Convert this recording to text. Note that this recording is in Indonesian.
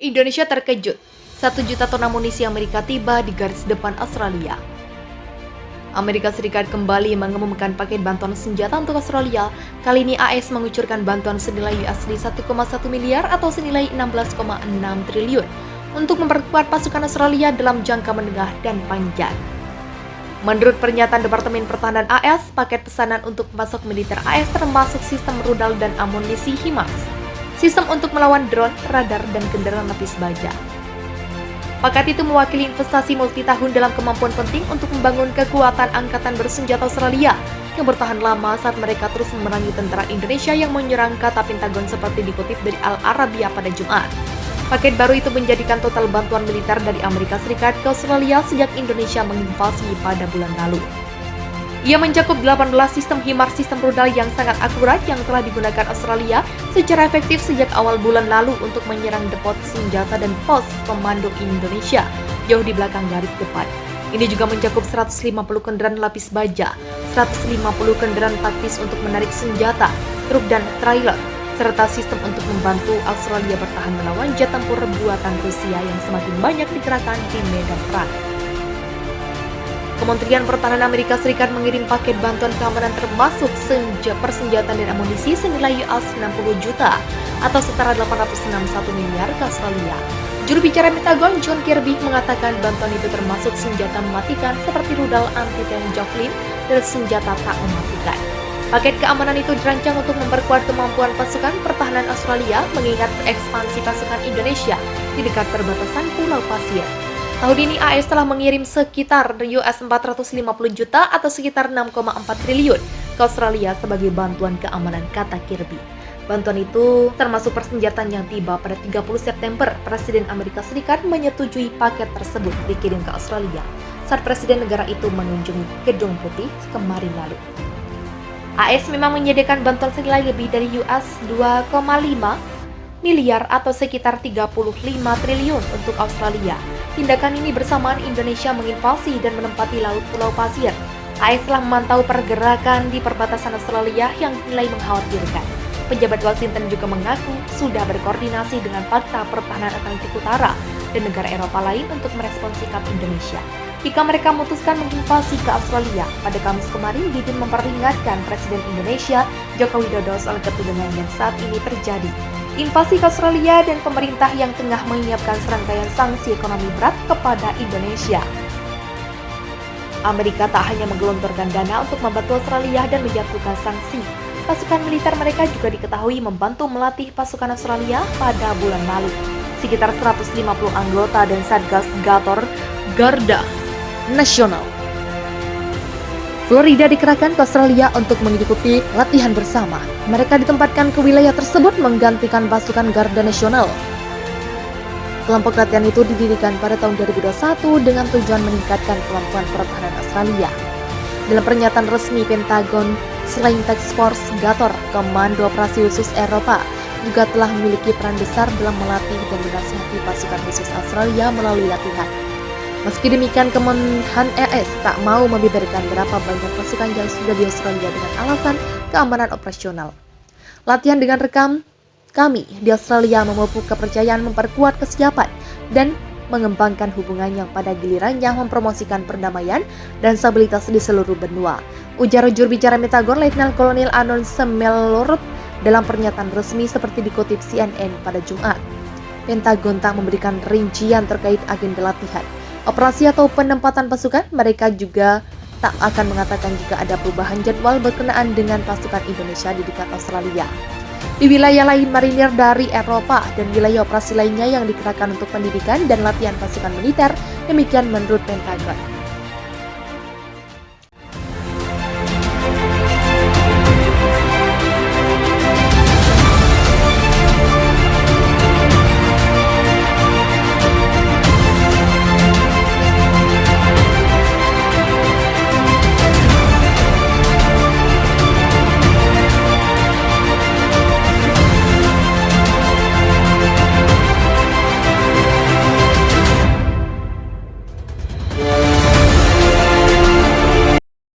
Indonesia terkejut. 1 juta ton amunisi Amerika tiba di garis depan Australia. Amerika Serikat kembali mengumumkan paket bantuan senjata untuk Australia. Kali ini AS mengucurkan bantuan senilai USD 1,1 miliar atau senilai 16,6 triliun untuk memperkuat pasukan Australia dalam jangka menengah dan panjang. Menurut pernyataan Departemen Pertahanan AS, paket pesanan untuk masuk militer AS termasuk sistem rudal dan amunisi HIMARS, sistem untuk melawan drone, radar, dan kendaraan lapis baja. Paket itu mewakili investasi multitahun dalam kemampuan penting untuk membangun kekuatan angkatan bersenjata Australia yang bertahan lama saat mereka terus memerangi tentara Indonesia yang menyerang, kata Pentagon seperti dikutip dari Al Arabiya pada Jumat. Paket baru itu menjadikan total bantuan militer dari Amerika Serikat ke Australia sejak Indonesia menginvasi pada bulan lalu. Ia mencakup 18 sistem HIMARS, sistem rudal yang sangat akurat yang telah digunakan Australia secara efektif sejak awal bulan lalu untuk menyerang depot senjata dan pos komando Indonesia jauh di belakang garis depan. Ini juga mencakup 150 kendaraan lapis baja, 150 kendaraan taktis untuk menarik senjata, truk dan trailer, serta sistem untuk membantu Australia bertahan melawan jet tempur buatan Rusia yang semakin banyak dikerahkan di medan perang. Kementerian Pertahanan Amerika Serikat mengirim paket bantuan keamanan termasuk persenjataan dan amunisi senilai US$60 juta atau setara 861 miliar ke Australia. Juru bicara Pentagon John Kirby mengatakan bantuan itu termasuk senjata mematikan seperti rudal anti-tank Javelin dan senjata tak mematikan. Paket keamanan itu dirancang untuk memperkuat kemampuan pasukan pertahanan Australia mengingat ekspansi pasukan Indonesia di dekat perbatasan Pulau Pasir. Tahun ini AS telah mengirim sekitar US$450 juta atau sekitar 6,4 triliun ke Australia sebagai bantuan keamanan, kata Kirby. Bantuan itu termasuk persenjataan yang tiba pada 30 September. Presiden Amerika Serikat menyetujui paket tersebut dikirim ke Australia saat Presiden negara itu mengunjungi Gedung Putih kemarin lalu. AS memang menyediakan bantuan senilai lebih dari US$2,5 miliar atau sekitar 35 triliun untuk Australia. Tindakan ini bersamaan Indonesia menginvasi dan menempati laut Pulau Pasir. AS telah memantau pergerakan di perbatasan Australia yang dinilai mengkhawatirkan. Pejabat Washington juga mengaku sudah berkoordinasi dengan Fakta Pertahanan Atlantik Utara dan negara Eropa lain untuk merespons sikap Indonesia jika mereka memutuskan menginvasi ke Australia. Pada Kamis kemarin, Biden memperingatkan Presiden Indonesia Joko Widodo soal ketegangan yang saat ini terjadi. Invasi ke Australia dan pemerintah yang tengah menyiapkan serangkaian sanksi ekonomi berat kepada Indonesia. Amerika tak hanya menggelontorkan dana untuk membantu Australia dan menjatuhkan sanksi. Pasukan militer mereka juga diketahui membantu melatih pasukan Australia pada bulan lalu. Sekitar 150 anggota dan Satgas Gator Garda Nasional Florida dikerahkan ke Australia untuk mengikuti latihan bersama. Mereka ditempatkan ke wilayah tersebut menggantikan pasukan Garda Nasional. Kelompok latihan itu didirikan pada tahun 2021 dengan tujuan meningkatkan kemampuan pertahanan Australia. Dalam pernyataan resmi Pentagon, selain Task Force Gator, Komando Operasi Khusus Eropa juga telah memiliki peran besar dalam melatih dan menasihati pasukan khusus Australia melalui latihan. Meski demikian, Kemenhan ES tak mau membeberkan berapa banyak pasukan yang sudah di Australia dengan alasan keamanan operasional. Latihan dengan rekam kami di Australia memupuk kepercayaan, memperkuat kesiapan, dan mengembangkan hubungan yang pada gilirannya mempromosikan perdamaian dan stabilitas di seluruh benua, ujar juru bicara Pentagon Letnan Kolonel Anon Semelorot dalam pernyataan resmi seperti dikutip CNN pada Jumat. Pentagon tak memberikan rincian terkait agenda latihan, operasi atau penempatan pasukan. Mereka juga tak akan mengatakan jika ada perubahan jadwal berkenaan dengan pasukan Indonesia di dekat Australia. Di wilayah lain, marinir dari Eropa dan wilayah operasi lainnya yang dikerahkan untuk pendidikan dan latihan pasukan militer, demikian menurut Pentagon.